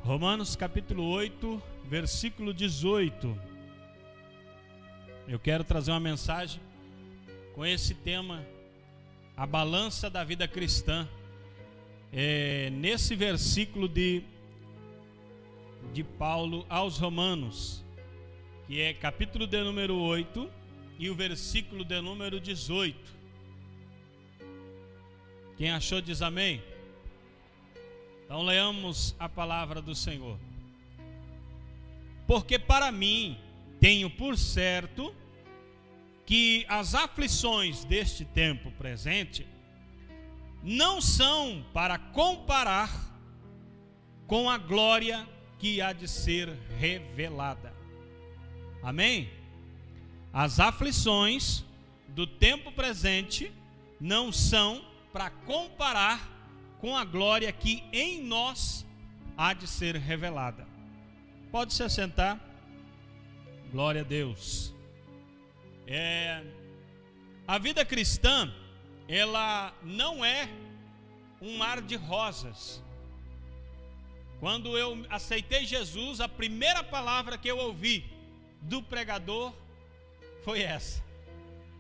Romanos capítulo 8, versículo 18. Eu quero trazer uma mensagem com esse tema, a balança da vida cristã. Nesse versículo de Paulo aos Romanos, que é capítulo de número 8 e o versículo de número 18. Quem achou diz amém. Então leamos a palavra do Senhor. Porque para mim tenho por certo que as aflições deste tempo presente não são para comparar com a glória que há de ser revelada. Amém? As aflições do tempo presente não são para comparar com a glória que em nós há de ser revelada. Pode se assentar. Glória a Deus. A vida cristã, ela não é um mar de rosas. Quando eu aceitei Jesus, a primeira palavra que eu ouvi do pregador foi essa.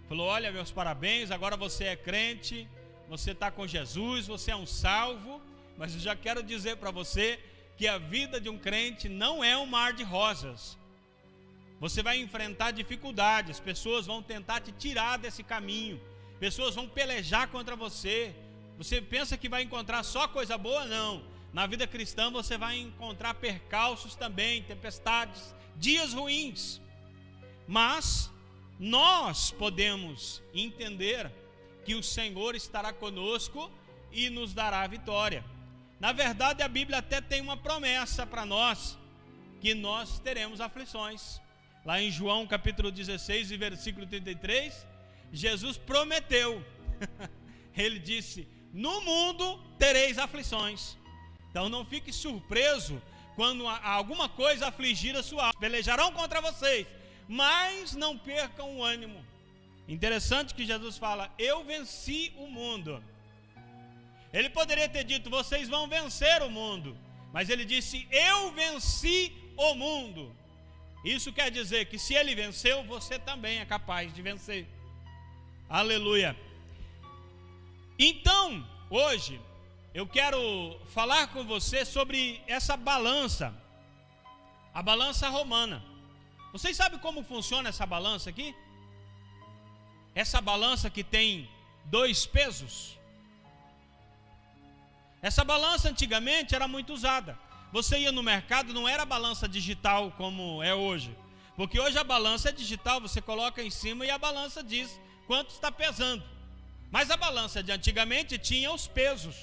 Falou: olha, meus parabéns, agora você é crente, você está com Jesus, você é um salvo. Mas eu já quero dizer para você que a vida de um crente não é um mar de rosas. Você vai enfrentar dificuldades, pessoas vão tentar te tirar desse caminho, pessoas vão pelejar contra você. Você pensa que vai encontrar só coisa boa? Não. Na vida cristã você vai encontrar percalços também, tempestades, dias ruins. Mas nós podemos entender que o Senhor estará conosco e nos dará a vitória. Na verdade, a Bíblia até tem uma promessa para nós, que nós teremos aflições. Lá em João capítulo 16 e versículo 33, Jesus prometeu. Ele disse: no mundo tereis aflições. Então não fique surpreso quando alguma coisa afligir a sua alma. Pelejarão contra vocês, mas não percam o ânimo. Interessante que Jesus fala: eu venci o mundo. Ele poderia ter dito: vocês vão vencer o mundo, mas ele disse: eu venci o mundo. Isso quer dizer que se ele venceu, você também é capaz de vencer. Aleluia. Então, hoje eu quero falar com você sobre essa balança, a balança romana. Vocês sabem como funciona essa balança aqui? Essa balança que tem dois pesos. Essa balança antigamente era muito usada. Você ia no mercado, não era balança digital como é hoje. Porque hoje a balança é digital, você coloca em cima e a balança diz quanto está pesando. Mas a balança de antigamente tinha os pesos.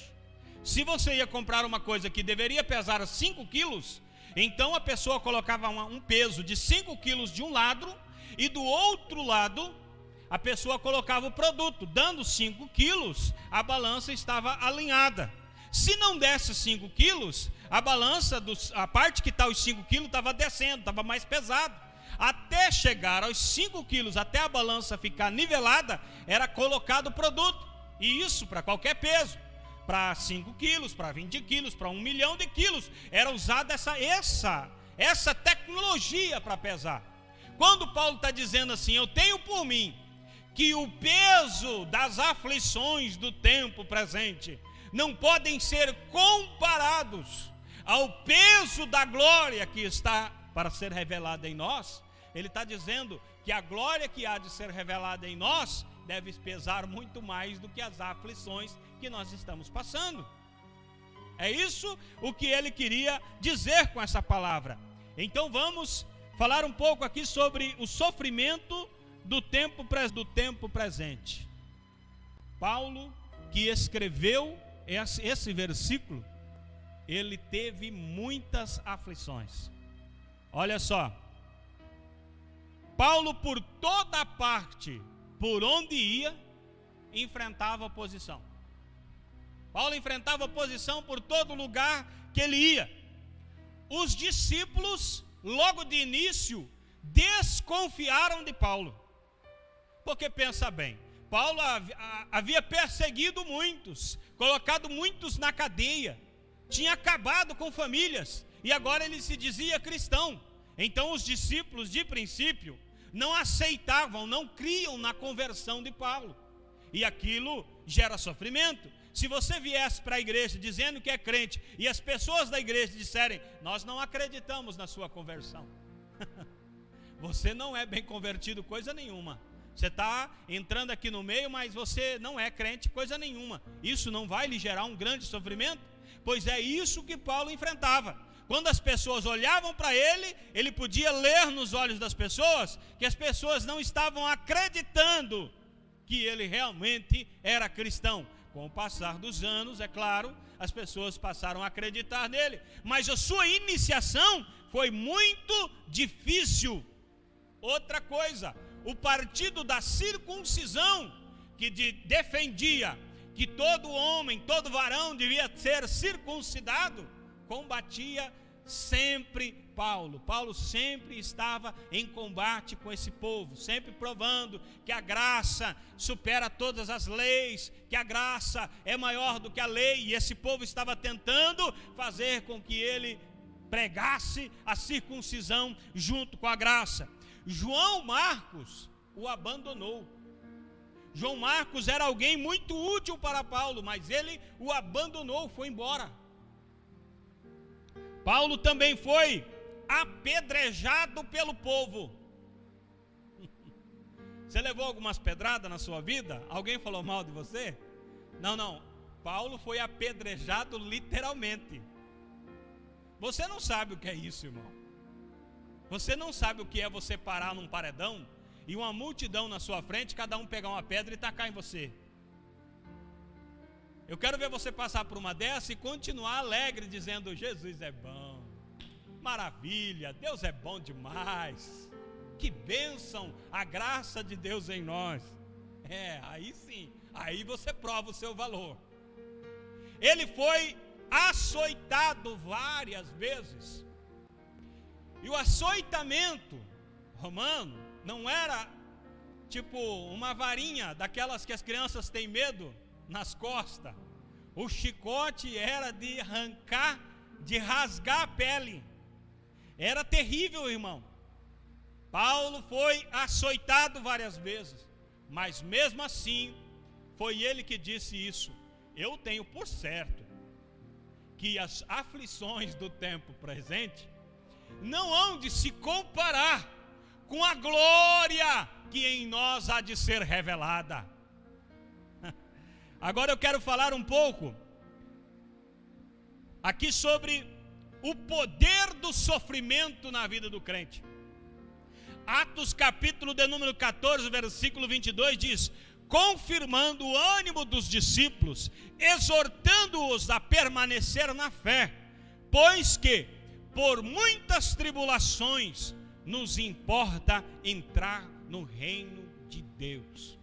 Se você ia comprar uma coisa que deveria pesar 5 quilos, então a pessoa colocava um peso de 5 quilos de um lado, e do outro lado a pessoa colocava o produto. Dando 5 quilos, a balança estava alinhada. Se não desse 5 quilos, a balança, a parte que está os 5 quilos estava descendo, estava mais pesado. Até chegar aos 5 quilos, até a balança ficar nivelada, era colocado o produto. E isso para qualquer peso. Para 5 quilos, para 20 quilos, para 1 milhão de quilos. Era usada essa tecnologia para pesar. Quando Paulo está dizendo assim: eu tenho por mim que o peso das aflições do tempo presente não podem ser comparados ao peso da glória que está para ser revelada em nós. Ele está dizendo que a glória que há de ser revelada em nós deve pesar muito mais do que as aflições que nós estamos passando. É isso o que ele queria dizer com essa palavra. Então vamos falar um pouco aqui sobre o sofrimento do tempo presente. Paulo, que escreveu esse versículo, ele teve muitas aflições. Olha só, Paulo, por toda parte, por onde ia, enfrentava oposição. Paulo enfrentava oposição por todo lugar que ele ia. Os discípulos, logo de início, desconfiaram de Paulo. Porque pensa bem, Paulo havia perseguido muitos, colocado muitos na cadeia, tinha acabado com famílias, e agora ele se dizia cristão. Então os discípulos, de princípio, não aceitavam, não criam na conversão de Paulo, e aquilo gera sofrimento. Se você viesse para a igreja dizendo que é crente, e as pessoas da igreja disserem: nós não acreditamos na sua conversão, você não é bem convertido coisa nenhuma. Você está entrando aqui no meio, mas você não é crente coisa nenhuma. Isso não vai lhe gerar um grande sofrimento? Pois é isso que Paulo enfrentava. Quando as pessoas olhavam para ele, ele podia ler nos olhos das pessoas que as pessoas não estavam acreditando que ele realmente era cristão. Com o passar dos anos, é claro, as pessoas passaram a acreditar nele, mas a sua iniciação foi muito difícil. Outra coisa, o partido da circuncisão, que defendia que todo homem, todo varão devia ser circuncidado, combatia sempre Paulo. Paulo sempre estava em combate com esse povo, sempre provando que a graça supera todas as leis, que a graça é maior do que a lei, e esse povo estava tentando fazer com que ele pregasse a circuncisão junto com a graça. João Marcos o abandonou. João Marcos era alguém muito útil para Paulo, mas ele o abandonou, foi embora. Paulo também foi apedrejado pelo povo. Você levou algumas pedradas na sua vida? Alguém falou mal de você? Não. Paulo foi apedrejado literalmente. Você não sabe o que é isso, irmão. Você não sabe o que é você parar num paredão e uma multidão na sua frente, cada um pegar uma pedra e tacar em você. Eu quero ver você passar por uma dessa e continuar alegre, dizendo: Jesus é bom, maravilha, Deus é bom demais, que bênção, a graça de Deus em nós. Aí sim, aí você prova o seu valor. Ele foi açoitado várias vezes, e o açoitamento romano não era tipo uma varinha daquelas que as crianças têm medo nas costas. O chicote era de arrancar, de rasgar a pele. Era terrível, irmão. Paulo foi açoitado várias vezes, mas mesmo assim foi ele que disse isso: eu tenho por certo que as aflições do tempo presente não hão de se comparar com a glória que em nós há de ser revelada. Agora eu quero falar um pouco aqui sobre o poder do sofrimento na vida do crente. Atos capítulo de número 14, versículo 22 diz: confirmando o ânimo dos discípulos, exortando-os a permanecer na fé, pois que por muitas tribulações nos importa entrar no reino de Deus.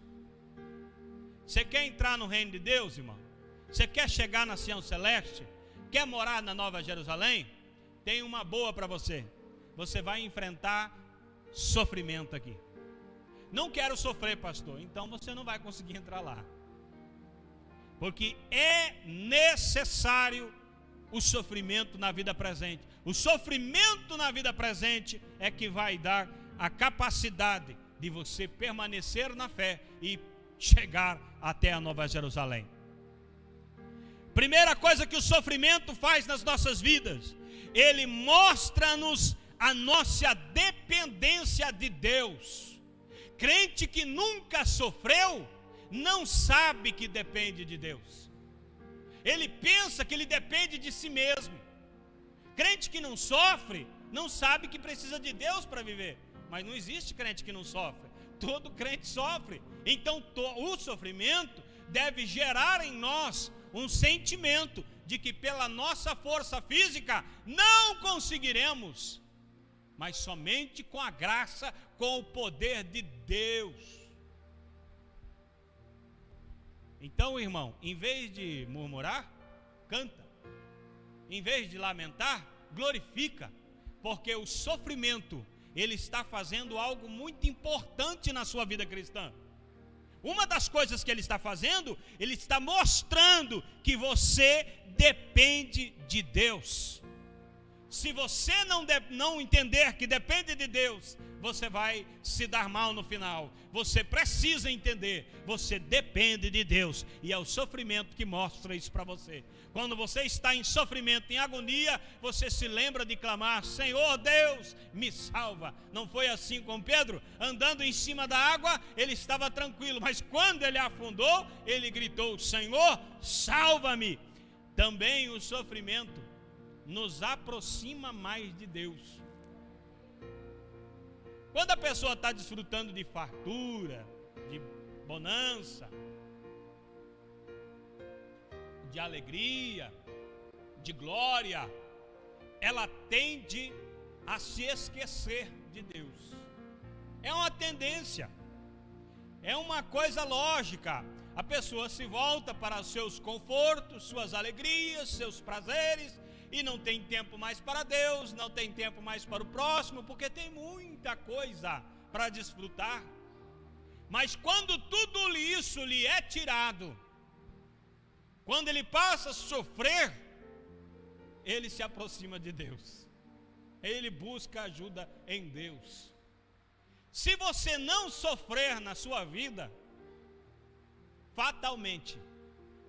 Você quer entrar no reino de Deus, irmão? Você quer chegar na Sião Celeste? Quer morar na Nova Jerusalém? Tem uma boa para você. Você vai enfrentar sofrimento aqui. Não quero sofrer, pastor. Então você não vai conseguir entrar lá. Porque é necessário o sofrimento na vida presente. O sofrimento na vida presente é que vai dar a capacidade de você permanecer na fé e chegar até a Nova Jerusalém. Primeira coisa que o sofrimento faz nas nossas vidas, ele mostra-nos a nossa dependência de Deus. Crente que nunca sofreu, não sabe que depende de Deus. Ele pensa que ele depende de si mesmo. Crente que não sofre, não sabe que precisa de Deus para viver. Mas não existe crente que não sofre. Todo crente sofre. Então o sofrimento deve gerar em nós um sentimento de que pela nossa força física não conseguiremos, mas somente com a graça, com o poder de Deus. Então, irmão, em vez de murmurar, canta. Em vez de lamentar, glorifica, porque o sofrimento, ele está fazendo algo muito importante na sua vida cristã. Uma das coisas que ele está fazendo, ele está mostrando que você depende de Deus. Se você não entender que depende de Deus, você vai se dar mal no final. Você precisa entender, você depende de Deus, e é o sofrimento que mostra isso para você. Quando você está em sofrimento, em agonia, você se lembra de clamar: Senhor Deus, me salva. Não foi assim com Pedro? Andando em cima da água, ele estava tranquilo, mas quando ele afundou, ele gritou: Senhor, salva-me. Também o sofrimento nos aproxima mais de Deus. Quando a pessoa está desfrutando de fartura, de bonança, de alegria, de glória, ela tende a se esquecer de Deus. É uma tendência, é uma coisa lógica. A pessoa se volta para os seus confortos, suas alegrias, seus prazeres, e não tem tempo mais para Deus, não tem tempo mais para o próximo, porque tem muita coisa para desfrutar. Mas quando tudo isso lhe é tirado, quando ele passa a sofrer, ele se aproxima de Deus, ele busca ajuda em Deus. Se você não sofrer na sua vida, fatalmente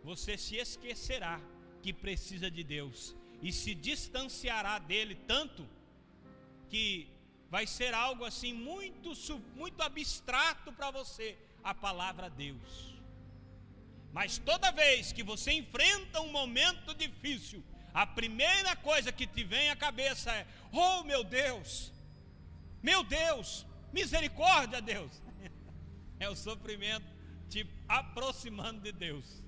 você se esquecerá que precisa de Deus e se distanciará dele tanto que vai ser algo assim muito abstrato para você, a palavra Deus. Mas toda vez que você enfrenta um momento difícil, a primeira coisa que te vem à cabeça é: oh meu Deus, misericórdia, Deus. É o sofrimento te aproximando de Deus.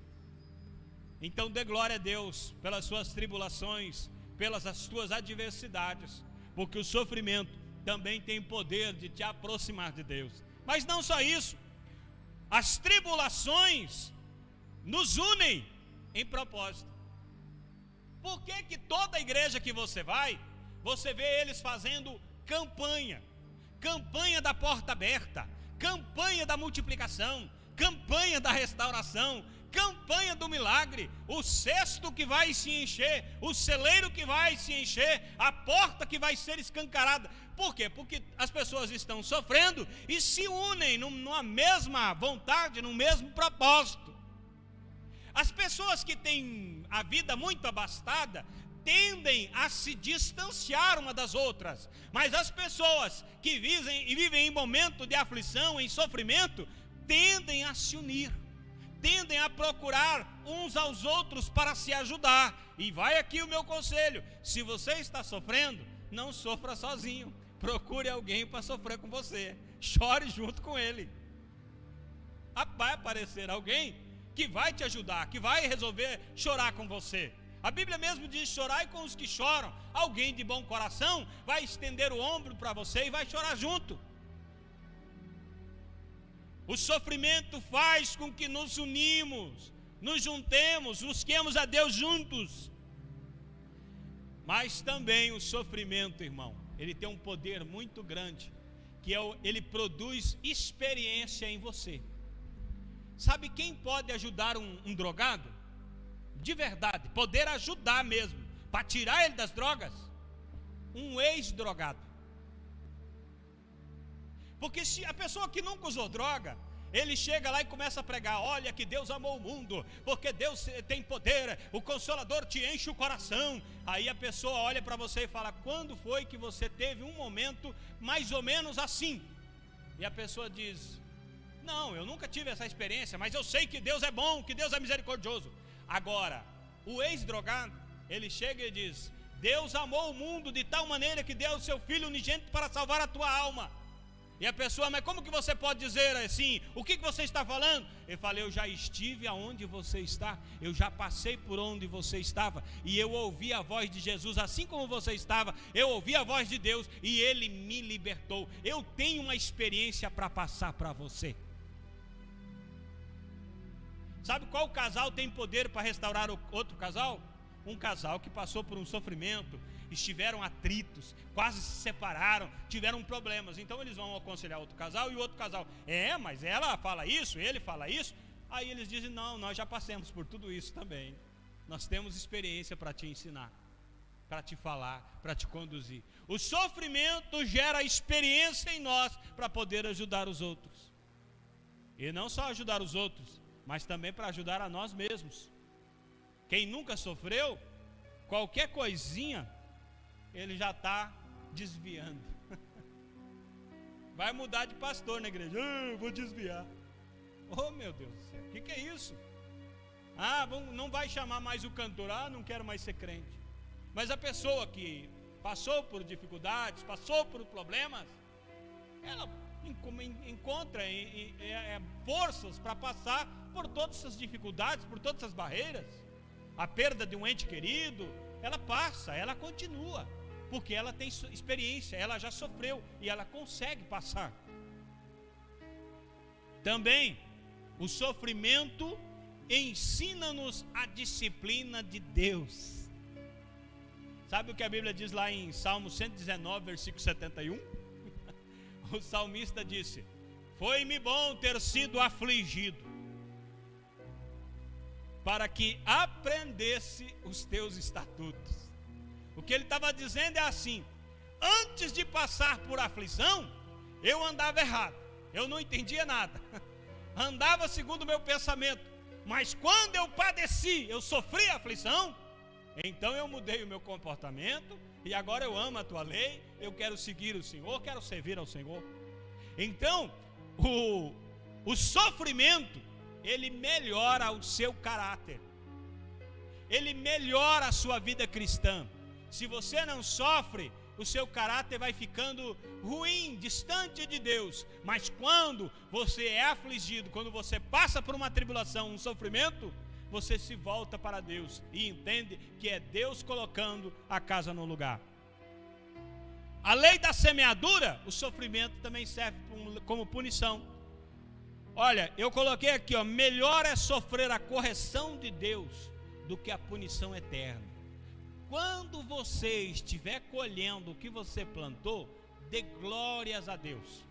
Então dê glória a Deus pelas suas tribulações, pelas as tuas adversidades, porque o sofrimento também tem poder de te aproximar de Deus. Mas não só isso, as tribulações nos unem em propósito. Por que toda igreja que você vai, você vê eles fazendo campanha da porta aberta, campanha da multiplicação, campanha da restauração, campanha do milagre, o cesto que vai se encher, o celeiro que vai se encher, a porta que vai ser escancarada. Por quê? Porque as pessoas estão sofrendo e se unem numa mesma vontade, num mesmo propósito. As pessoas que têm a vida muito abastada tendem a se distanciar uma das outras, mas as pessoas que vivem em momento de aflição, em sofrimento, tendem a se unir, tendem a procurar uns aos outros para se ajudar. E vai aqui o meu conselho: se você está sofrendo, não sofra sozinho, procure alguém para sofrer com você, chore junto com ele. Vai aparecer alguém que vai te ajudar, que vai resolver chorar com você. A Bíblia mesmo diz: chorai com os que choram. Alguém de bom coração vai estender o ombro para você e vai chorar junto. O sofrimento faz com que nos unimos, nos juntemos, busquemos a Deus juntos. Mas também o sofrimento, irmão, ele tem um poder muito grande, que ele produz experiência em você. Sabe quem pode ajudar um drogado? De verdade, poder ajudar mesmo, para tirar ele das drogas? Um ex-drogado. Porque se a pessoa que nunca usou droga, ele chega lá e começa a pregar: olha que Deus amou o mundo, porque Deus tem poder, o Consolador te enche o coração. Aí a pessoa olha para você e fala: quando foi que você teve um momento mais ou menos assim? E a pessoa diz: não, eu nunca tive essa experiência, mas eu sei que Deus é bom, que Deus é misericordioso. Agora, o ex-drogado, ele chega e diz: Deus amou o mundo de tal maneira que deu o seu Filho unigênito para salvar a tua alma. E a pessoa: mas como que você pode dizer assim? O que você está falando? Ele fala: eu já estive aonde você está, eu já passei por onde você estava, e eu ouvi a voz de Jesus assim como você estava, eu ouvi a voz de Deus e Ele me libertou. Eu tenho uma experiência para passar para você. Sabe qual casal tem poder para restaurar o outro casal? Um casal que passou por um sofrimento, estiveram atritos, quase se separaram, tiveram problemas. Então eles vão aconselhar outro casal, e o outro casal: mas ela fala isso, ele fala isso. Aí eles dizem: não, nós já passamos por tudo isso também, nós temos experiência para te ensinar. para te falar, para te conduzir. O sofrimento gera experiência em nós para poder ajudar os outros. E não só ajudar os outros, mas também para ajudar a nós mesmos. Quem nunca sofreu, qualquer coisinha, ele já está desviando. Vai mudar de pastor na igreja. Eu vou desviar. Oh, meu Deus do céu, o que é isso? Não vai chamar mais o cantor. Não quero mais ser crente. Mas a pessoa que passou por dificuldades, passou por problemas, ela encontra forças para passar por todas essas dificuldades, por todas essas barreiras. A perda de um ente querido, ela passa, ela continua, porque ela tem experiência, ela já sofreu e ela consegue passar. Também o sofrimento ensina-nos a disciplina de Deus. Sabe o que a Bíblia diz lá em Salmo 119, versículo 71? O salmista disse: foi-me bom ter sido afligido, para que aprendesse os teus estatutos. O que ele estava dizendo é assim: antes de passar por aflição, eu andava errado, eu não entendia nada, andava segundo o meu pensamento, mas quando eu padeci, eu sofri aflição, então eu mudei o meu comportamento, e agora eu amo a tua lei, eu quero seguir o Senhor, quero servir ao Senhor. Então, o sofrimento, ele melhora o seu caráter, ele melhora a sua vida cristã. Se você não sofre, o seu caráter vai ficando ruim, distante de Deus. Mas quando você é afligido, quando você passa por uma tribulação, um sofrimento, você se volta para Deus e entende que é Deus colocando a casa no lugar. A lei da semeadura, o sofrimento também serve como punição. Olha, eu coloquei aqui, melhor é sofrer a correção de Deus do que a punição eterna. Quando você estiver colhendo o que você plantou, dê glórias a Deus.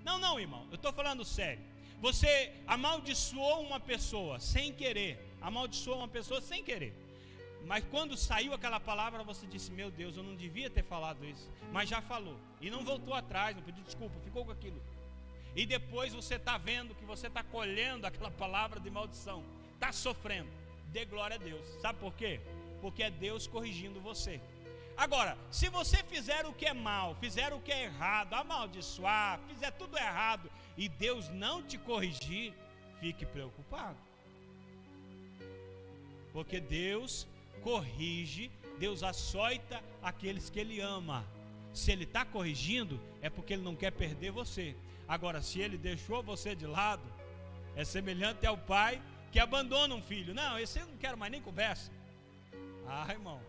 Não, irmão, eu estou falando sério. Você amaldiçoou uma pessoa sem querer, mas quando saiu aquela palavra, você disse: meu Deus, eu não devia ter falado isso, mas já falou, e não voltou atrás, não pediu desculpa, ficou com aquilo. E depois você está vendo que você está colhendo aquela palavra de maldição, está sofrendo. Dê glória a Deus. Sabe por quê? Porque é Deus corrigindo você. Agora, se você fizer o que é mal, fizer o que é errado, amaldiçoar, fizer tudo errado, e Deus não te corrigir, fique preocupado. Porque Deus corrige, Deus açoita aqueles que Ele ama. Se Ele está corrigindo, é porque Ele não quer perder você. Agora, se Ele deixou você de lado, é semelhante ao pai que abandona um filho. Não, esse eu não quero mais nem conversa. Irmão,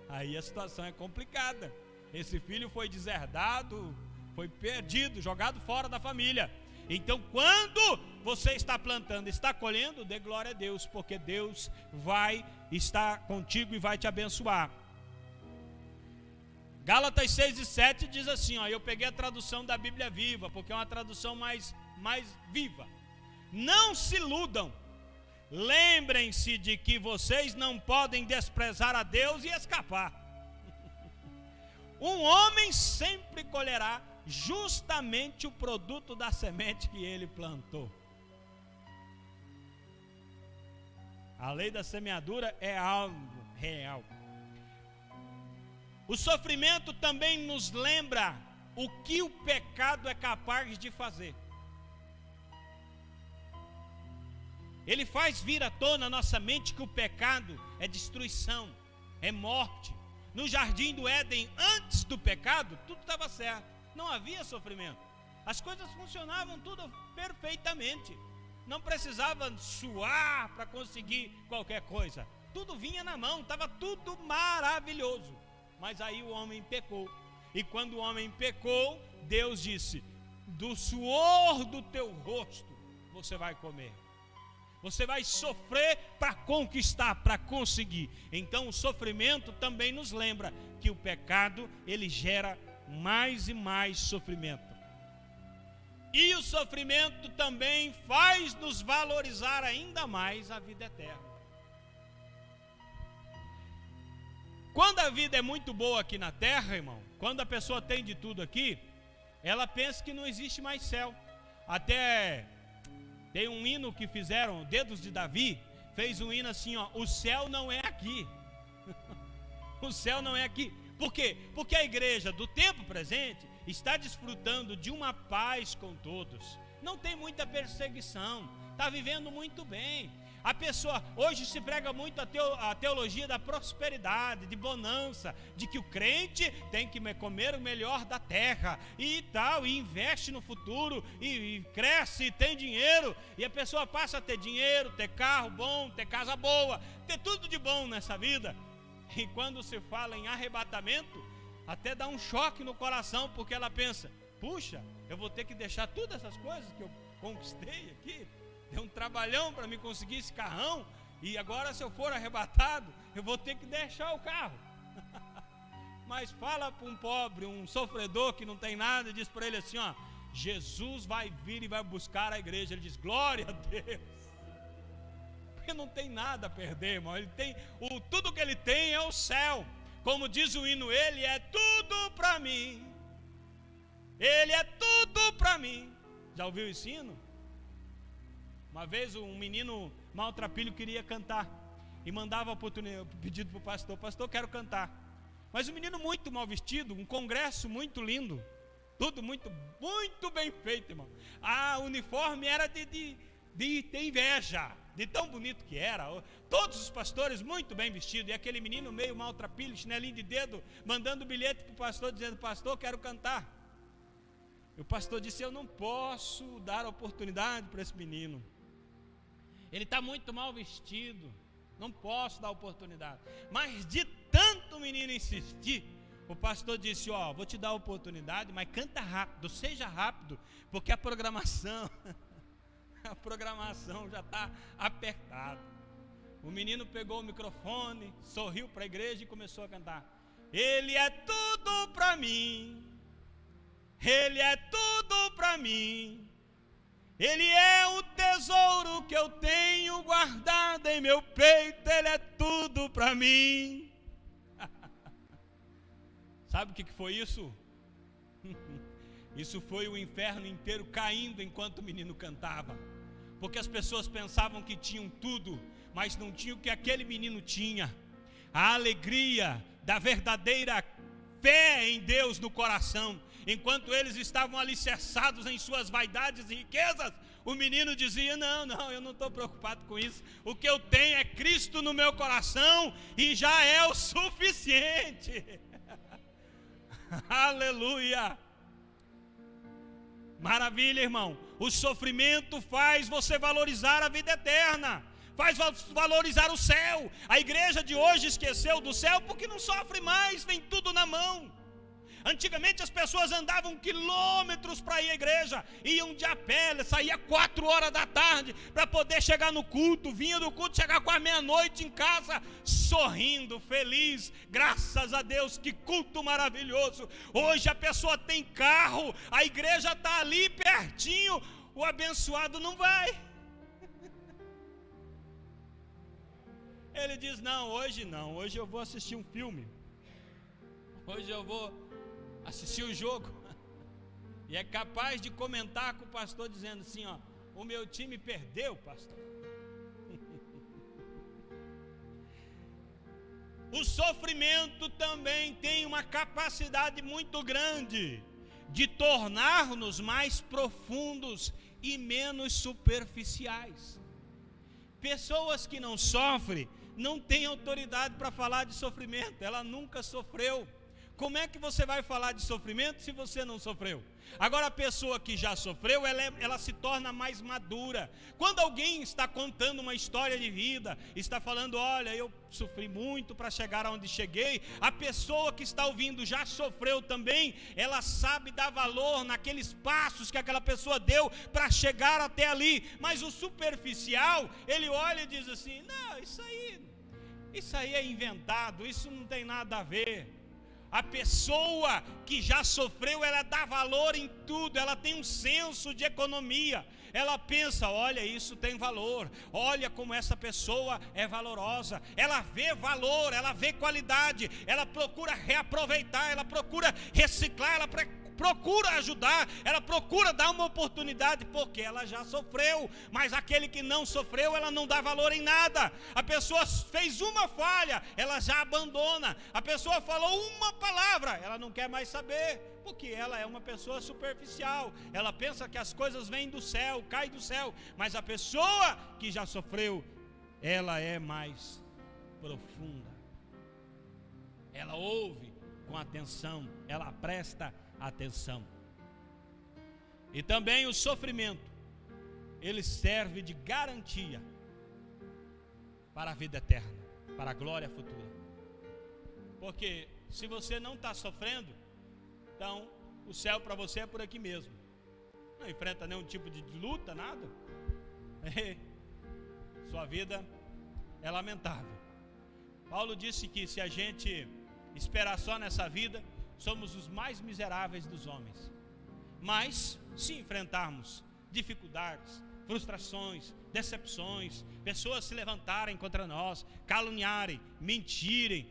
aí a situação é complicada. Esse filho foi deserdado, foi perdido, jogado fora da família. Então, quando você está plantando, está colhendo, dê glória a Deus, porque Deus vai estar contigo e vai te abençoar. Gálatas 6:7 diz assim, eu peguei a tradução da Bíblia Viva, porque é uma tradução mais viva. Não se iludam, lembrem-se de que vocês não podem desprezar a Deus e escapar. Um homem sempre colherá justamente o produto da semente que ele plantou. A lei da semeadura é algo real. O sofrimento também nos lembra o que o pecado é capaz de fazer. Ele faz vir à tona a nossa mente que o pecado é destruição, é morte. No jardim do Éden, antes do pecado, tudo estava certo, não havia sofrimento. As coisas funcionavam tudo perfeitamente. Não precisava suar para conseguir qualquer coisa. Tudo vinha na mão, estava tudo maravilhoso. Mas aí o homem pecou. E quando o homem pecou, Deus disse: do suor do teu rosto você vai comer. Você vai sofrer para conquistar, para conseguir. Então o sofrimento também nos lembra que o pecado, ele gera mais e mais sofrimento. E o sofrimento também faz nos valorizar ainda mais a vida eterna. Quando a vida é muito boa aqui na terra, irmão, quando a pessoa tem de tudo aqui, ela pensa que não existe mais céu. Até tem um hino que fizeram, Dedos de Davi, fez um hino assim, ó, o céu não é aqui. O céu não é aqui. Por quê? Porque a igreja do tempo presente está desfrutando de uma paz com todos. Não tem muita perseguição, está vivendo muito bem. A pessoa, hoje se prega muito a teologia da prosperidade, de bonança, de que o crente tem que comer o melhor da terra e tal, e investe no futuro, e cresce, e tem dinheiro, e a pessoa passa a ter dinheiro, ter carro bom, ter casa boa, ter tudo de bom nessa vida. E quando se fala em arrebatamento, até dá um choque no coração, porque ela pensa, puxa, eu vou ter que deixar todas essas coisas que eu conquistei aqui, deu um trabalhão para me conseguir esse carrão, e agora se eu for arrebatado, eu vou ter que deixar o carro. Mas fala para um pobre, um sofredor que não tem nada, e diz para ele assim, ó, Jesus vai vir e vai buscar a igreja. Ele diz, glória a Deus. Porque não tem nada a perder, irmão. Ele tem, tudo que ele tem é o céu. Como diz o hino, ele é tudo para mim. Ele é tudo para mim. Já ouviu esse hino? Uma vez um menino maltrapilho queria cantar e mandava pedido para o pastor, pastor, quero cantar. Mas o menino muito mal vestido, um congresso muito lindo, tudo muito bem feito, irmão. O uniforme era de ter inveja, de tão bonito que era. Todos os pastores muito bem vestidos, e aquele menino meio maltrapilho, chinelinho de dedo, mandando bilhete para o pastor, dizendo, pastor, quero cantar. E o pastor disse, eu não posso dar oportunidade para esse menino. Ele está muito mal vestido, não posso dar oportunidade. Mas de tanto o menino insistir, o pastor disse, ó, vou te dar a oportunidade, mas canta rápido, seja rápido, porque a programação já está apertada. O menino pegou o microfone, sorriu para a igreja e começou a cantar. Ele é tudo para mim, ele é tudo para mim. Ele é o tesouro que eu tenho guardado em meu peito, ele é tudo para mim. Sabe o que foi isso? Isso foi o inferno inteiro caindo enquanto o menino cantava. Porque as pessoas pensavam que tinham tudo, mas não tinham o que aquele menino tinha. A alegria da verdadeira fé em Deus no coração. Enquanto eles estavam alicerçados em suas vaidades e riquezas, o menino dizia, não, eu não estou preocupado com isso. O que eu tenho é Cristo no meu coração e já é o suficiente. Aleluia. Maravilha, irmão. O sofrimento faz você valorizar a vida eterna, faz valorizar o céu. A igreja de hoje esqueceu do céu porque não sofre mais, vem tudo na mão. Antigamente as pessoas andavam quilômetros para ir à igreja, iam de a pé, saía 4 horas da tarde para poder chegar no culto, vinha do culto, chegar quase meia-noite em casa, sorrindo, feliz, graças a Deus, que culto maravilhoso. Hoje a pessoa tem carro, a igreja está ali pertinho, o abençoado não vai. Ele diz, não, hoje eu vou assistir um filme, hoje eu vou assistir o jogo, e é capaz de comentar com o pastor dizendo assim, ó, o meu time perdeu, pastor. O sofrimento também tem uma capacidade muito grande de tornar-nos mais profundos e menos superficiais. Pessoas que não sofrem não têm autoridade para falar de sofrimento, ela nunca sofreu. Como é que você vai falar de sofrimento se você não sofreu? Agora a pessoa que já sofreu, ela se torna mais madura. Quando alguém está contando uma história de vida, está falando, olha, eu sofri muito para chegar aonde cheguei, a pessoa que está ouvindo já sofreu também, ela sabe dar valor naqueles passos que aquela pessoa deu para chegar até ali. Mas o superficial, ele olha e diz assim, não, isso aí é inventado, isso não tem nada a ver. A pessoa que já sofreu, ela dá valor em tudo, ela tem um senso de economia, ela pensa: olha, isso tem valor, olha como essa pessoa é valorosa. Ela vê valor, ela vê qualidade, ela procura reaproveitar, ela procura reciclar, ela procura ajudar, ela procura dar uma oportunidade, porque ela já sofreu. Mas aquele que não sofreu, ela não dá valor em nada. A pessoa fez uma falha, ela já abandona. A pessoa falou uma palavra, ela não quer mais saber, porque ela é uma pessoa superficial. Ela pensa que as coisas vêm do céu, caem do céu. Mas a pessoa que já sofreu, ela é mais profunda. Ela ouve com atenção, ela presta atenção. E também o sofrimento, ele serve de garantia para a vida eterna, para a glória futura. Porque se você não está sofrendo, então o céu para você é por aqui mesmo. Não enfrenta nenhum tipo de luta, nada. Sua vida é lamentável. Paulo disse que se a gente esperar só nessa vida, somos os mais miseráveis dos homens. Mas se enfrentarmos dificuldades, frustrações, decepções, pessoas se levantarem contra nós, caluniarem, mentirem,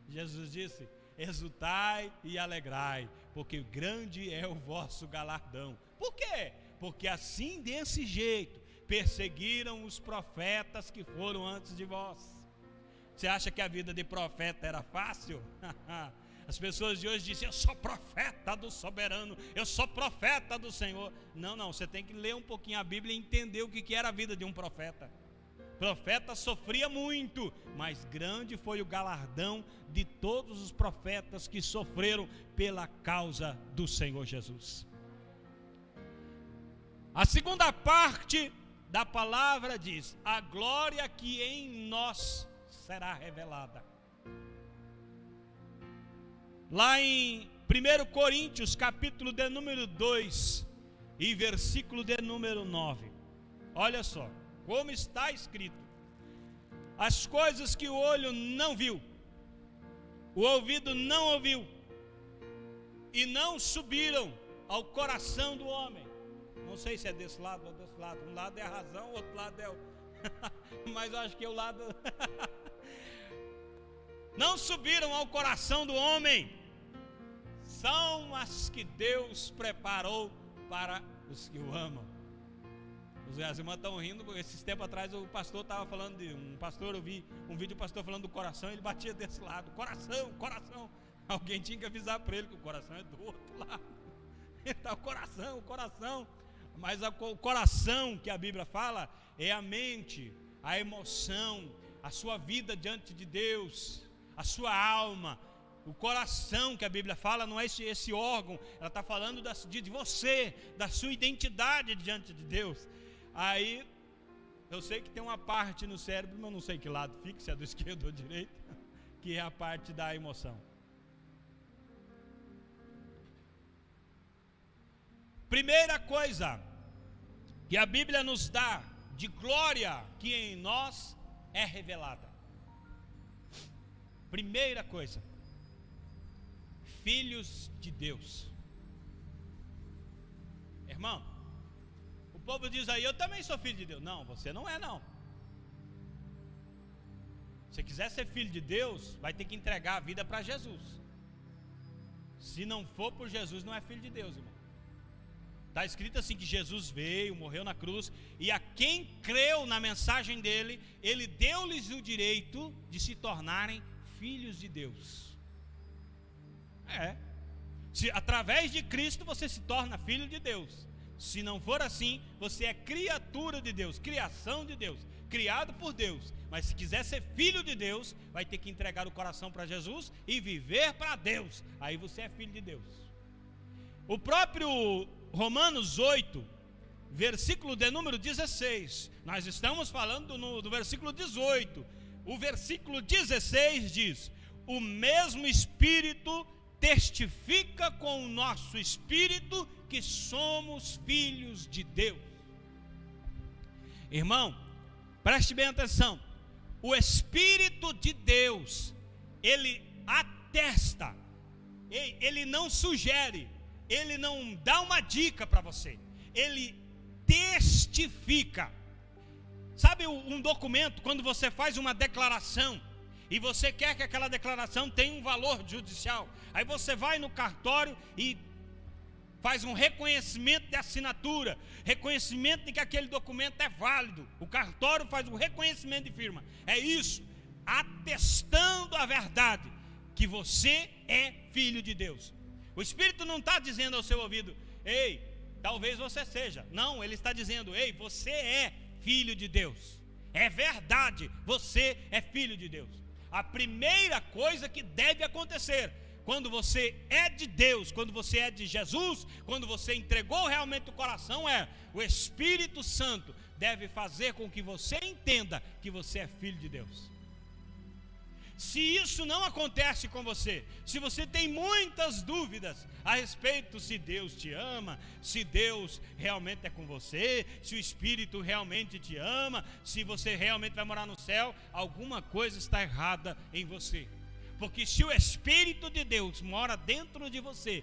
Jesus disse: exultai e alegrai, porque grande é o vosso galardão. Por quê? Porque assim, desse jeito, perseguiram os profetas que foram antes de vós. Você acha que a vida de profeta era fácil? As pessoas de hoje dizem: eu sou profeta do soberano, eu sou profeta do Senhor. Não, você tem que ler um pouquinho a Bíblia e entender o que era a vida de um profeta. Profeta sofria muito, mas grande foi o galardão de todos os profetas que sofreram pela causa do Senhor Jesus. A segunda parte da palavra diz: a glória que em nós será revelada. Lá em 1 Coríntios, capítulo de número 2, e versículo de número 9. Olha só, como está escrito: as coisas que o olho não viu, o ouvido não ouviu, e não subiram ao coração do homem. Não sei se é desse lado ou desse lado. Um lado é a razão, o outro lado é o... mas eu acho que é o lado... não subiram ao coração do homem, são as que Deus preparou para os que o amam. As irmãs estão rindo, porque esses tempos atrás o pastor estava falando de um pastor, eu vi um vídeo do pastor falando do coração, ele batia desse lado: coração. Alguém tinha que avisar para ele que o coração é do outro lado. Então, o coração. Mas o coração que a Bíblia fala é a mente, a emoção, a sua vida diante de Deus, a sua alma. O coração que a Bíblia fala não é esse órgão, ela está falando de você, da sua identidade diante de Deus. Aí, eu sei que tem uma parte no cérebro, mas não sei que lado fica, se é do esquerdo ou do direito, que é a parte da emoção. Primeira coisa que a Bíblia nos dá de glória que em nós é revelada. Primeira coisa: filhos de Deus. Irmão, o povo diz aí: eu também sou filho de Deus. Não, você não é não. Se quiser ser filho de Deus, vai ter que entregar a vida para Jesus. Se não for por Jesus, não é filho de Deus, irmão. Está escrito assim que Jesus veio, morreu na cruz, e a quem creu na mensagem dele, ele deu-lhes o direito de se tornarem filhos de Deus. Se através de Cristo você se torna filho de Deus. Se não for assim, você é criatura de Deus, criação de Deus, criado por Deus. Mas se quiser ser filho de Deus, vai ter que entregar o coração para Jesus e viver para Deus. Aí você é filho de Deus. O próprio Romanos 8, versículo de número 16, nós estamos falando do versículo 18. O versículo 16 diz: o mesmo Espírito testifica com o nosso espírito que somos filhos de Deus. Irmão, preste bem atenção. O Espírito de Deus, ele atesta, ele não sugere, ele não dá uma dica para você, ele testifica. Sabe um documento, quando você faz uma declaração e você quer que aquela declaração tenha um valor judicial, aí você vai no cartório e faz um reconhecimento de assinatura, reconhecimento de que aquele documento é válido. O cartório faz um reconhecimento de firma. É isso, atestando a verdade que você é filho de Deus. O Espírito não está dizendo ao seu ouvido: ei, talvez você seja. Não, ele está dizendo: ei, você é filho de Deus. É verdade, você é filho de Deus. A primeira coisa que deve acontecer quando você é de Deus, quando você é de Jesus, quando você entregou realmente o coração, o Espírito Santo deve fazer com que você entenda que você é filho de Deus. Se isso não acontece com você, se você tem muitas dúvidas a respeito se Deus te ama, se Deus realmente é com você, se o Espírito realmente te ama, se você realmente vai morar no céu, alguma coisa está errada em você. Porque se o Espírito de Deus mora dentro de você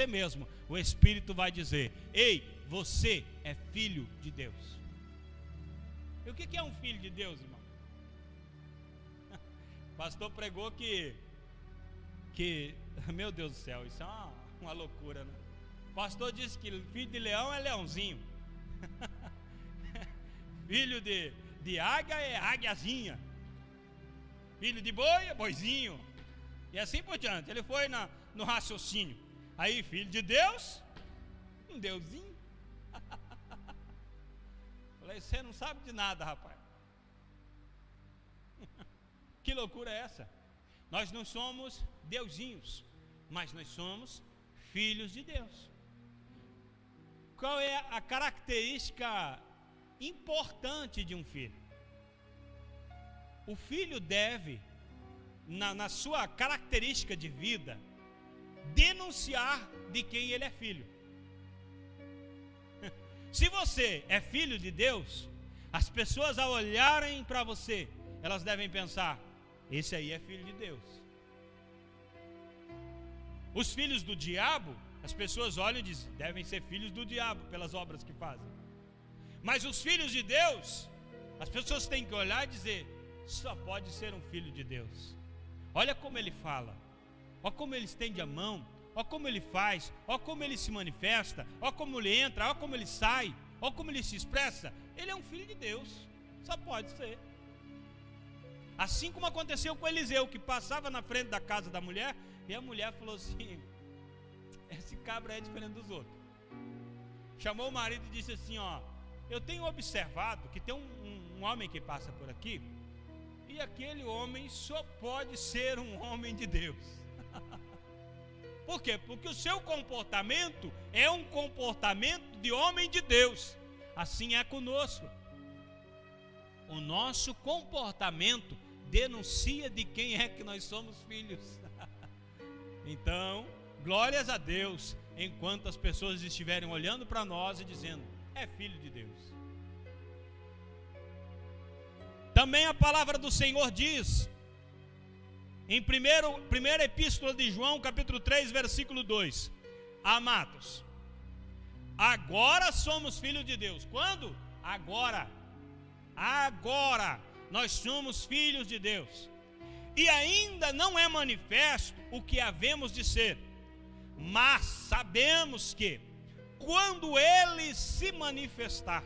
mesmo, o Espírito vai dizer: ei, você é filho de Deus. E o que é um filho de Deus, irmão? O pastor pregou que meu Deus do céu, isso é uma loucura, né? O pastor disse que filho de leão é leãozinho. Filho de águia é águiazinha. Filho de boi é boizinho. E assim por diante. Ele foi no raciocínio. Aí, filho de Deus, um deusinho. Falei: você não sabe de nada, rapaz. Que loucura é essa? Nós não somos deusinhos, mas nós somos filhos de Deus. Qual é a característica importante de um filho? O filho deve, na sua característica de vida, denunciar de quem ele é filho. Se você é filho de Deus, as pessoas ao olharem para você, elas devem pensar: esse aí é filho de Deus. Os filhos do diabo, as pessoas olham e dizem: devem ser filhos do diabo pelas obras que fazem. Mas os filhos de Deus, as pessoas têm que olhar e dizer: só pode ser um filho de Deus. Olha como ele fala, olha como ele estende a mão, olha como ele faz, olha como ele se manifesta, olha como ele entra, olha como ele sai, olha como ele se expressa. Ele é um filho de Deus, só pode ser. Assim como aconteceu com Eliseu, que passava na frente da casa da mulher, e a mulher falou assim: esse cabra é diferente dos outros. Chamou o marido e disse assim: ó, eu tenho observado que tem um homem que passa por aqui, e aquele homem só pode ser um homem de Deus. Por quê? Porque o seu comportamento é um comportamento de homem de Deus. Assim é conosco. O nosso comportamento denuncia de quem é que nós somos filhos. Então, glórias a Deus, enquanto as pessoas estiverem olhando para nós e dizendo: é filho de Deus. Também a palavra do Senhor diz, em primeira epístola de João, capítulo 3, versículo 2: amados, agora somos filhos de Deus. Quando? Agora nós somos filhos de Deus. E ainda não é manifesto o que havemos de ser, mas sabemos que quando Ele se manifestar,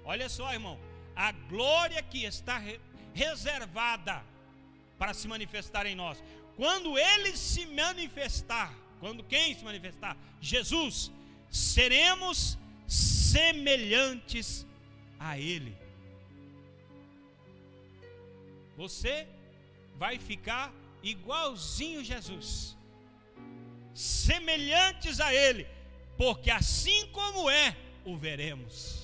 olha só, irmão, a glória que está reservada para se manifestar em nós, quando Ele se manifestar, quando quem se manifestar? Jesus, seremos semelhantes a Ele. Você vai ficar igualzinho Jesus, semelhantes a Ele, porque assim como é, o veremos.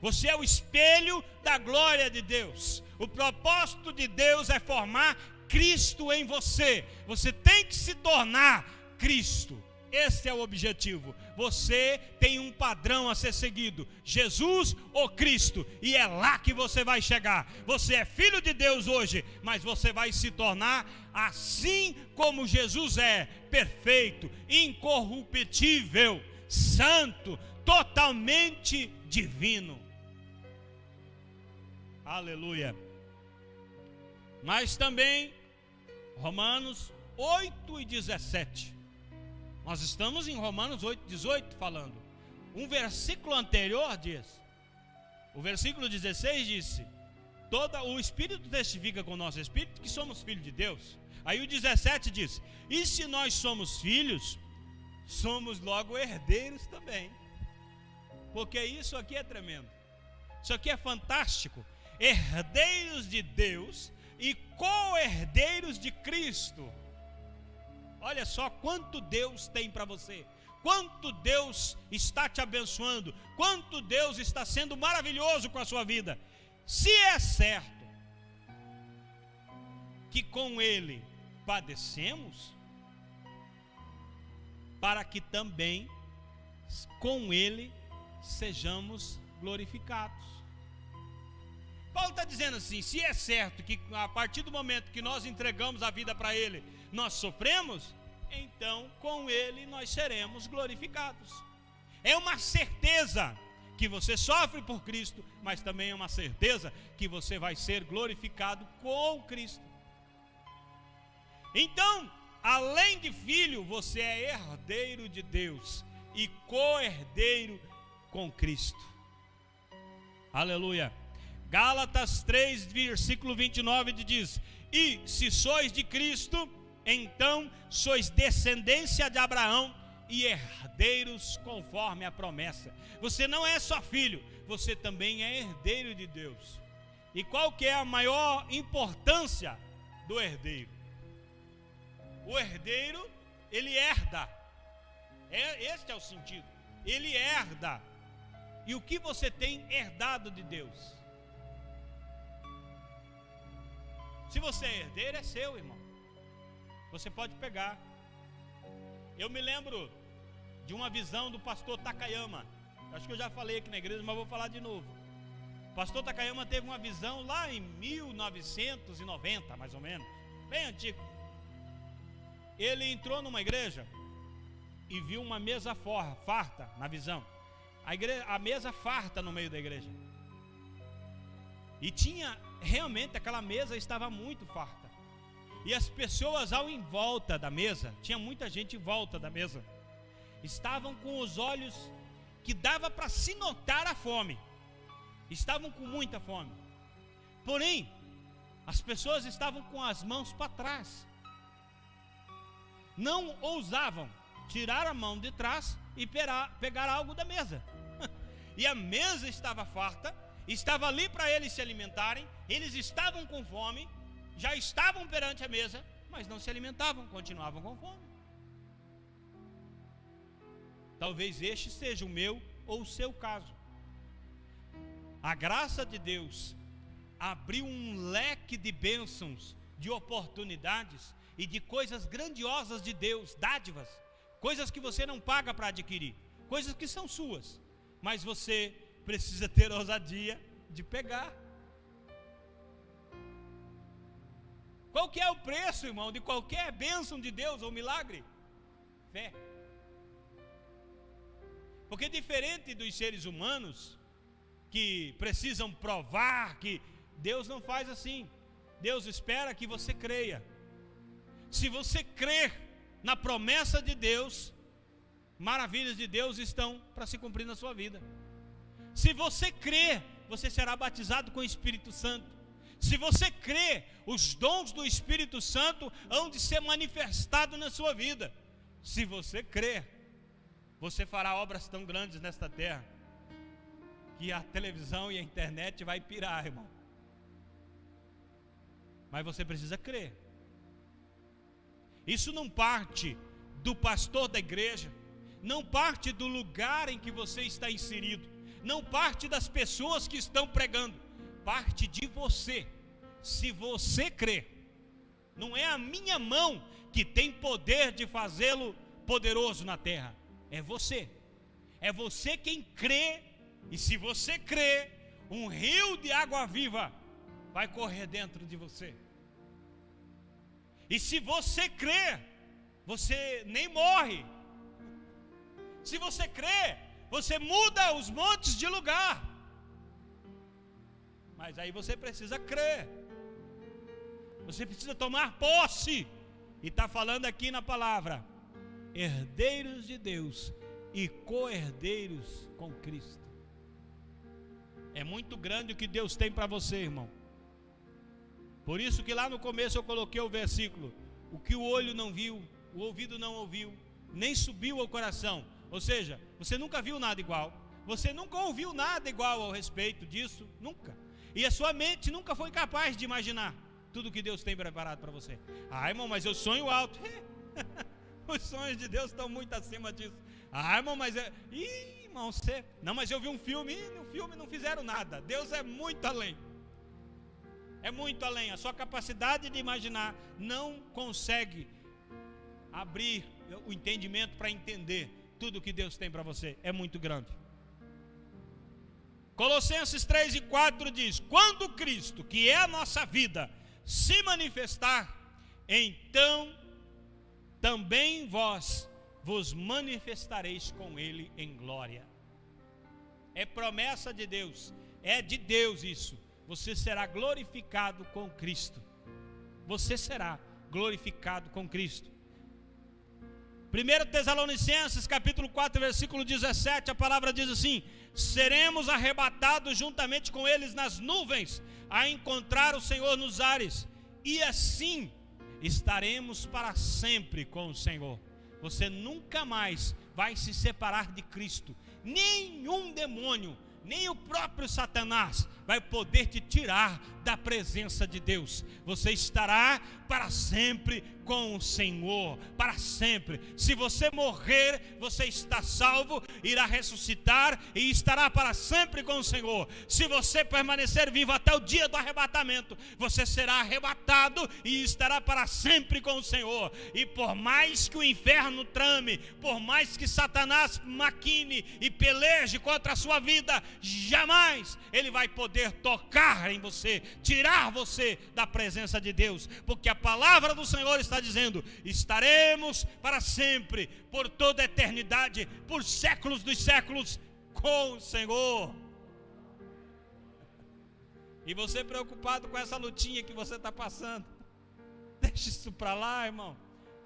Você é o espelho da glória de Deus. O propósito de Deus é formar Cristo em você. Você tem que se tornar Cristo. Esse é o objetivo. Você tem um padrão a ser seguido: Jesus ou Cristo, e é lá que você vai chegar. Você é filho de Deus hoje, mas você vai se tornar assim como Jesus é, perfeito, incorruptível, santo, totalmente divino. Aleluia. Mas também Romanos 8:17. Nós estamos em Romanos 8:18 falando. Um versículo anterior diz, o versículo 16 disse: o Espírito testifica com o nosso Espírito que somos filhos de Deus. Aí o 17 diz: e se nós somos filhos, somos logo herdeiros também. Porque isso aqui é tremendo. Isso aqui é fantástico. Herdeiros de Deus e co-herdeiros de Cristo. Olha só quanto Deus tem para você, quanto Deus está te abençoando, quanto Deus está sendo maravilhoso com a sua vida. Se é certo que com Ele padecemos, para que também com Ele sejamos glorificados. Paulo está dizendo assim: se é certo que a partir do momento que nós entregamos a vida para Ele, nós sofremos, então com Ele nós seremos glorificados. É uma certeza que você sofre por Cristo, mas também é uma certeza que você vai ser glorificado com Cristo. Então, além de filho, você é herdeiro de Deus e co-herdeiro com Cristo. Aleluia. Gálatas 3, versículo 29 diz: e se sois de Cristo, então sois descendência de Abraão e herdeiros conforme a promessa. Você não é só filho, você também é herdeiro de Deus. E qual que é a maior importância do herdeiro? O herdeiro, ele herda. Este é o sentido. Ele herda. E o que você tem herdado de Deus? Se você é herdeiro, é seu, irmão. Você pode pegar. Eu me lembro de uma visão do pastor Takayama. Acho que eu já falei aqui na igreja, mas vou falar de novo. O pastor Takayama teve uma visão lá em 1990, mais ou menos, bem antigo. Ele entrou numa igreja e viu uma mesa farta na visão. A mesa farta no meio da igreja. E tinha, realmente, aquela mesa estava muito farta. E as pessoas em volta da mesa, tinha muita gente em volta da mesa, estavam com os olhos que dava para se notar a fome. Estavam com muita fome. Porém, as pessoas estavam com as mãos para trás. Não ousavam tirar a mão de trás e pegar algo da mesa. E a mesa estava farta, estava ali para eles se alimentarem. Eles estavam com fome, já estavam perante a mesa, mas não se alimentavam, continuavam com fome. Talvez este seja o meu ou o seu caso. A graça de Deus abriu um leque de bênçãos, de oportunidades e de coisas grandiosas de Deus, dádivas, coisas que você não paga para adquirir, coisas que são suas, mas você precisa ter ousadia de pegar. Qual que é o preço, irmão, de qualquer bênção de Deus ou milagre? Fé. Porque diferente dos seres humanos que precisam provar, que Deus não faz assim. Deus espera que você creia. Se você crer na promessa de Deus, maravilhas de Deus estão para se cumprir na sua vida. Se você crer, você será batizado com o Espírito Santo. Se você crer, os dons do Espírito Santo hão de ser manifestados na sua vida. Se você crer, você fará obras tão grandes nesta terra que a televisão e a internet vai pirar, irmão. Mas você precisa crer. Isso não parte do pastor da igreja, não parte do lugar em que você está inserido, não parte das pessoas que estão pregando, parte de você. Se você crer, não é a minha mão que tem poder de fazê-lo poderoso na terra, é você. É você quem crê. E se você crê, um rio de água viva vai correr dentro de você. E se você crê, você nem morre. Se você crê, você muda os montes de lugar. Mas aí você precisa crer. Você precisa tomar posse. E está falando aqui na palavra: herdeiros de Deus e co-herdeiros com Cristo. É muito grande o que Deus tem para você, irmão. Por isso que lá no começo eu coloquei o versículo: o que o olho não viu, o ouvido não ouviu, nem subiu ao coração. Ou seja, você nunca viu nada igual, você nunca ouviu nada igual ao respeito disso, nunca. E a sua mente nunca foi capaz de imaginar tudo que Deus tem preparado para você. Ah, irmão, mas eu sonho alto. Os sonhos de Deus estão muito acima disso. Ah, irmão, mas irmão, você... Não, mas eu vi um filme, e no filme não fizeram nada. Deus é muito além. É muito além. A sua capacidade de imaginar não consegue abrir o entendimento para entender tudo que Deus tem para você. É muito grande. Colossenses 3:4 diz: quando Cristo, que é a nossa vida, se manifestar, então também vós vos manifestareis com Ele em glória. É promessa de Deus, é de Deus isso. Você será glorificado com Cristo. Você será glorificado com Cristo. 1 Tessalonicenses capítulo 4, versículo 17, a palavra diz assim: seremos arrebatados juntamente com eles nas nuvens, a encontrar o Senhor nos ares, e assim estaremos para sempre com o Senhor. Você nunca mais vai se separar de Cristo. Nenhum demônio, nem o próprio Satanás vai poder te tirar da presença de Deus. Você estará para sempre com o Senhor, para sempre. Se você morrer, você está salvo, irá ressuscitar e estará para sempre com o Senhor. Se você permanecer vivo até o dia do arrebatamento, você será arrebatado e estará para sempre com o Senhor. E por mais que o inferno trame, por mais que Satanás maquine e peleje contra a sua vida, jamais ele vai poder tocar em você, tirar você da presença de Deus, porque a palavra do Senhor está dizendo: estaremos para sempre, por toda a eternidade, por séculos dos séculos, com o Senhor. E você preocupado com essa lutinha que você está passando, deixa isso para lá, irmão.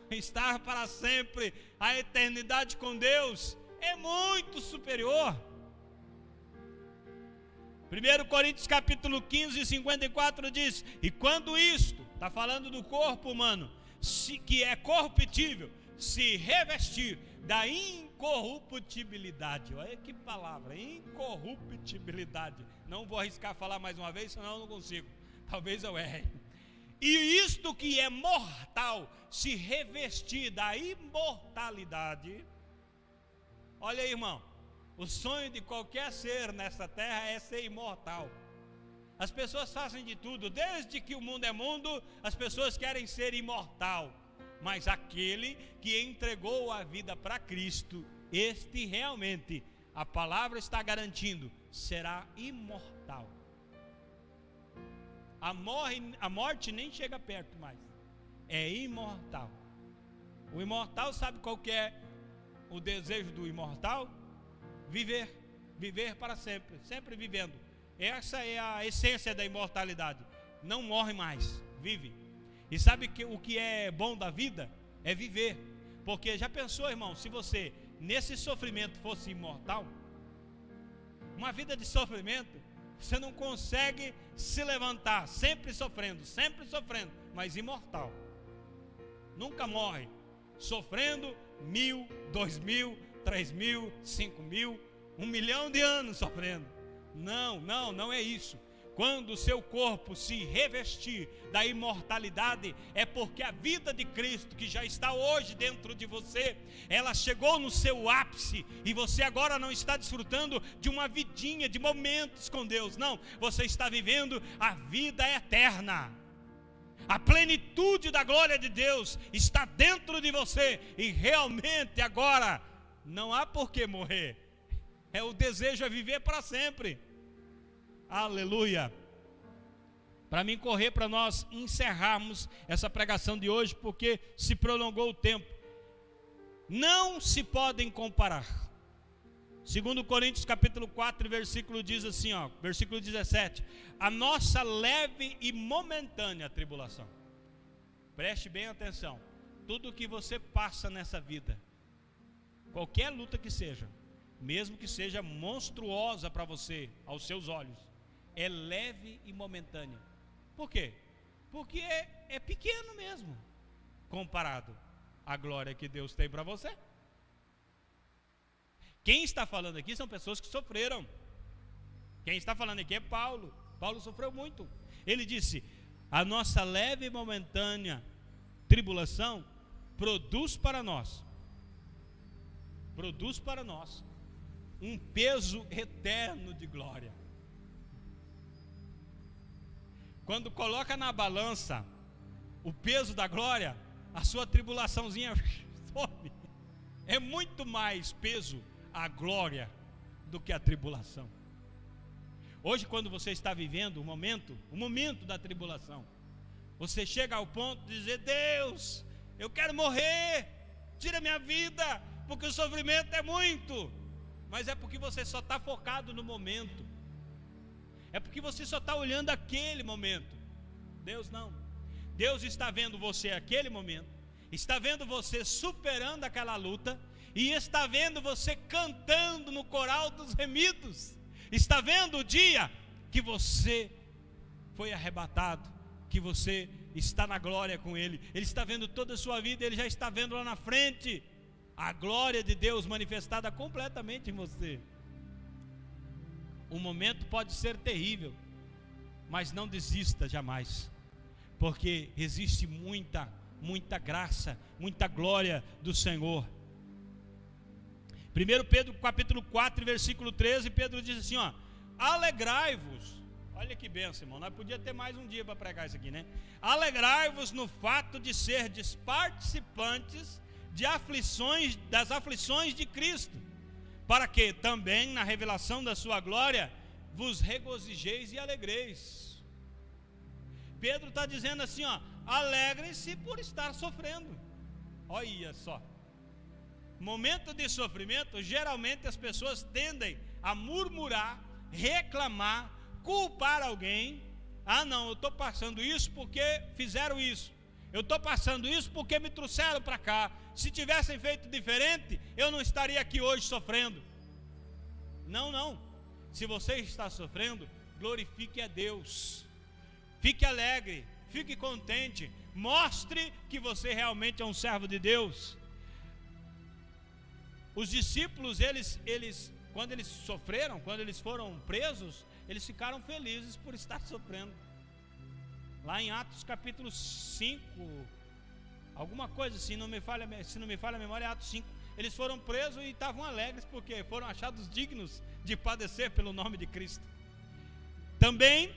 Estar para sempre, a eternidade com Deus, é muito superior. 1 Coríntios capítulo 15, 54 diz: e quando isto, está falando do corpo humano, que é corruptível, se revestir da incorruptibilidade. Olha que palavra, incorruptibilidade. Não vou arriscar falar mais uma vez, senão eu não consigo, talvez eu erre. E isto que é mortal, se revestir da imortalidade. Olha aí, irmão, o sonho de qualquer ser nessa terra é ser imortal. As pessoas fazem de tudo, desde que o mundo é mundo, as pessoas querem ser imortal. Mas aquele que entregou a vida para Cristo, este realmente, a palavra está garantindo, será imortal. A morte nem chega perto mais, é imortal. O imortal, sabe qual que é o desejo do imortal? Viver para sempre, sempre vivendo. Essa é a essência da imortalidade. Não morre mais, vive. E sabe que o que é bom da vida é viver. Porque já pensou, irmão, se você nesse sofrimento fosse imortal? Uma vida de sofrimento, você não consegue se levantar, sempre sofrendo, mas imortal. Nunca morre, sofrendo 1000, 2000, 3000, 5000, 1 milhão de anos sofrendo. Não é isso. Quando o seu corpo se revestir da imortalidade, é porque a vida de Cristo, que já está hoje dentro de você, ela chegou no seu ápice, e você agora não está desfrutando de uma vidinha, de momentos com Deus. Não, você está vivendo a vida eterna. A plenitude da glória de Deus está dentro de você, e realmente agora não há por que morrer. O desejo é viver para sempre. Aleluia. Para mim correr, para nós encerrarmos essa pregação de hoje, porque se prolongou o tempo. Não se podem comparar 2 Coríntios capítulo 4, versículo diz assim, versículo 17: a nossa leve e momentânea tribulação. Preste bem atenção. Tudo que você passa nessa vida, qualquer luta que seja, mesmo que seja monstruosa para você, aos seus olhos, é leve e momentânea. Por quê? Porque é pequeno mesmo, comparado à glória que Deus tem para você. Quem está falando aqui são pessoas que sofreram. Quem está falando aqui é Paulo. Paulo sofreu muito. Ele disse: a nossa leve e momentânea tribulação produz para nós um peso eterno de glória. Quando coloca na balança o peso da glória, a sua tribulaçãozinha some. É muito mais peso a glória do que a tribulação. Hoje, quando você está vivendo o momento da tribulação, você chega ao ponto de dizer: Deus, eu quero morrer, tira minha vida, porque o sofrimento é muito. Mas é porque você só está focado no momento, é porque você só está olhando aquele momento. Deus não. Deus está vendo você aquele momento, está vendo você superando aquela luta, e está vendo você cantando no coral dos remidos, está vendo o dia que você foi arrebatado, que você está na glória com Ele. Ele está vendo toda a sua vida, Ele já está vendo lá na frente a glória de Deus manifestada completamente em você. O momento pode ser terrível, mas não desista jamais, porque existe muita graça, muita glória do Senhor. 1 Pedro capítulo 4, versículo 13, Pedro diz assim, alegrai-vos. Olha que bênção, irmão, nós podíamos ter mais um dia para pregar isso aqui, né? Alegrai-vos no fato de serdes participantes das aflições de Cristo, para que também na revelação da sua glória vos regozijeis e alegreis. Pedro está dizendo assim, alegrem-se por estar sofrendo. Olha só, momento de sofrimento, geralmente as pessoas tendem a murmurar, reclamar, culpar alguém. Não, eu estou passando isso porque fizeram isso, eu estou passando isso porque me trouxeram para cá. Se tivessem feito diferente, eu não estaria aqui hoje sofrendo. Não, se você está sofrendo, glorifique a Deus, fique alegre, fique contente, mostre que você realmente é um servo de Deus. Os discípulos, eles quando eles sofreram, quando eles foram presos, eles ficaram felizes por estar sofrendo. Lá em Atos capítulo 5, alguma coisa assim, se não me falha a memória, é Atos 5. Eles foram presos e estavam alegres porque foram achados dignos de padecer pelo nome de Cristo. Também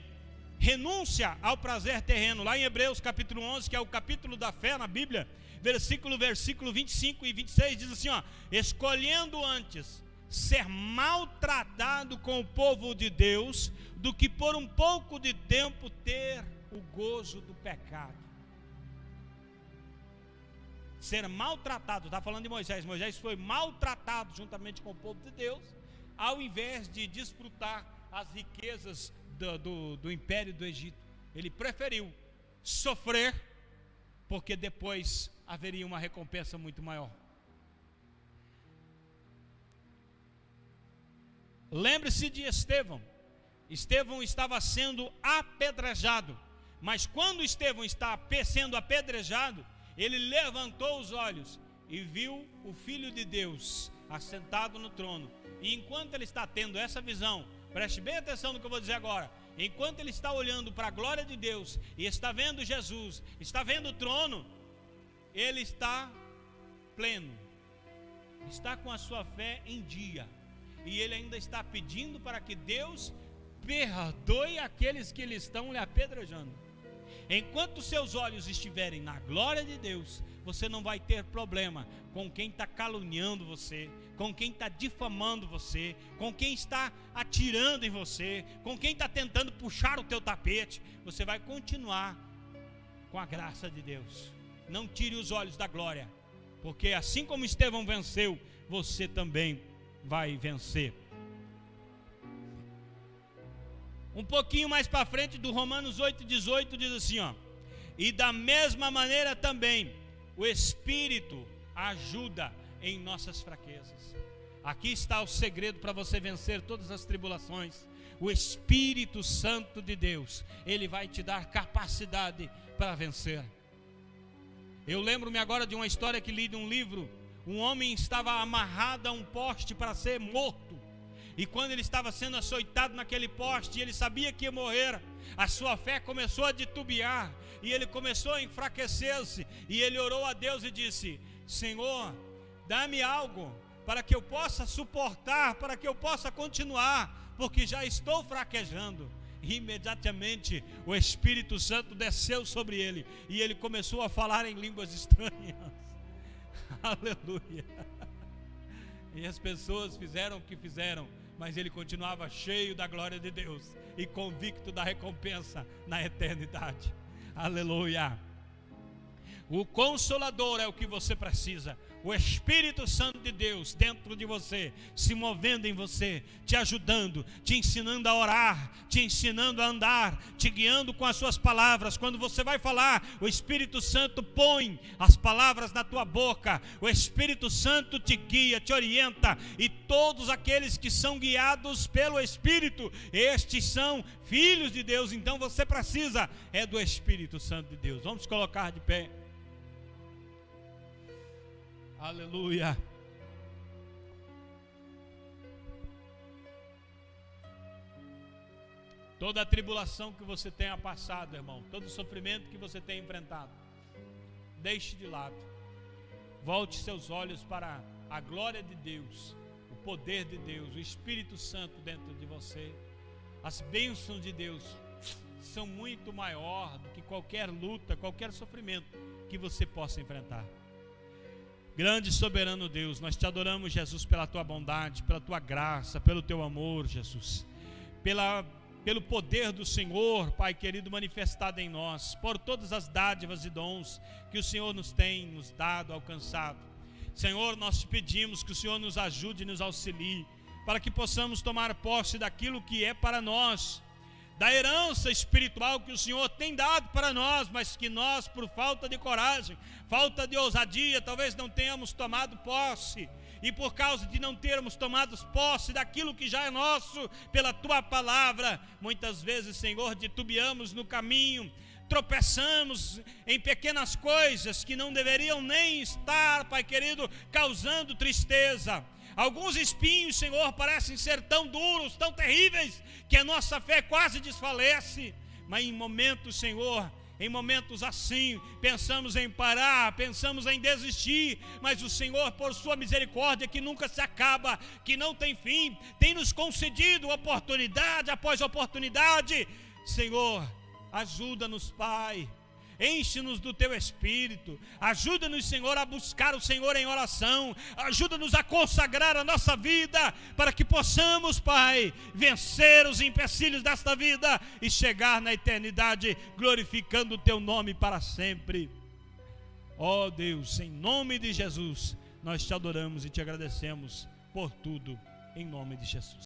renúncia ao prazer terreno. Lá em Hebreus capítulo 11, que é o capítulo da fé na Bíblia, versículo 25 e 26, diz assim, escolhendo antes ser maltratado com o povo de Deus, do que por um pouco de tempo ter o gozo do pecado. Ser maltratado, está falando de Moisés. Moisés foi maltratado juntamente com o povo de Deus, ao invés de desfrutar as riquezas do império do Egito. Ele preferiu sofrer, porque depois haveria uma recompensa muito maior. Lembre-se de Estevão. Estevão estava sendo apedrejado, mas quando Estevão está sendo apedrejado, ele levantou os olhos e viu o Filho de Deus assentado no trono. E enquanto ele está tendo essa visão, preste bem atenção no que eu vou dizer agora, enquanto ele está olhando para a glória de Deus e está vendo Jesus, está vendo o trono, ele está pleno, está com a sua fé em dia, e ele ainda está pedindo para que Deus perdoe aqueles que lhe estão lhe apedrejando. Enquanto seus olhos estiverem na glória de Deus, você não vai ter problema com quem está caluniando você, com quem está difamando você, com quem está atirando em você, com quem está tentando puxar o teu tapete. Você vai continuar com a graça de Deus. Não tire os olhos da glória, porque assim como Estevão venceu, você também vai vencer. Um pouquinho mais para frente, do Romanos 8,18, diz assim, ó: e da mesma maneira também o Espírito ajuda em nossas fraquezas. Aqui está o segredo para você vencer todas as tribulações. O Espírito Santo de Deus, Ele vai te dar capacidade para vencer. Eu lembro-me agora de uma história que li de um livro. Um homem estava amarrado a um poste para ser morto. E quando ele estava sendo açoitado naquele poste, e ele sabia que ia morrer, a sua fé começou a titubear, e ele começou a enfraquecer-se, e ele orou a Deus e disse: Senhor, dá-me algo para que eu possa suportar, para que eu possa continuar, porque já estou fraquejando. E imediatamente o Espírito Santo desceu sobre ele, e ele começou a falar em línguas estranhas. Aleluia. E as pessoas fizeram o que fizeram, mas ele continuava cheio da glória de Deus e convicto da recompensa na eternidade. Aleluia. O Consolador é o que você precisa. O Espírito Santo de Deus dentro de você, se movendo em você, te ajudando, te ensinando a orar, te ensinando a andar, te guiando com as suas palavras. Quando você vai falar, o Espírito Santo põe as palavras na tua boca. O Espírito Santo te guia, te orienta. E todos aqueles que são guiados pelo Espírito, estes são filhos de Deus. Então você precisa do Espírito Santo de Deus. Vamos colocar de pé. Aleluia. Toda a tribulação que você tenha passado, irmão, todo o sofrimento que você tenha enfrentado, deixe de lado. Volte seus olhos para a glória de Deus, o poder de Deus, o Espírito Santo dentro de você. As bênçãos de Deus são muito maior do que qualquer luta, qualquer sofrimento que você possa enfrentar. Grande e soberano Deus, nós te adoramos, Jesus, pela tua bondade, pela tua graça, pelo teu amor, Jesus, pelo poder do Senhor, Pai querido, manifestado em nós, por todas as dádivas e dons que o Senhor nos tem nos dado, alcançado. Senhor, nós te pedimos que o Senhor nos ajude e nos auxilie, para que possamos tomar posse daquilo que é para nós, da herança espiritual que o Senhor tem dado para nós, mas que nós, por falta de coragem, falta de ousadia, talvez não tenhamos tomado posse. E por causa de não termos tomado posse daquilo que já é nosso pela tua palavra, muitas vezes, Senhor, titubeamos no caminho, tropeçamos em pequenas coisas que não deveriam nem estar, Pai querido, causando tristeza. Alguns espinhos, Senhor, parecem ser tão duros, tão terríveis, que a nossa fé quase desfalece. Mas em momentos, Senhor, em momentos assim, pensamos em parar, pensamos em desistir, mas o Senhor, por sua misericórdia, que nunca se acaba, que não tem fim, tem nos concedido oportunidade após oportunidade. Senhor, ajuda-nos, Pai. Enche-nos do teu Espírito, ajuda-nos, Senhor, a buscar o Senhor em oração, ajuda-nos a consagrar a nossa vida, para que possamos, Pai, vencer os empecilhos desta vida e chegar na eternidade, glorificando o teu nome para sempre. Ó Deus, em nome de Jesus, nós te adoramos e te agradecemos por tudo, em nome de Jesus.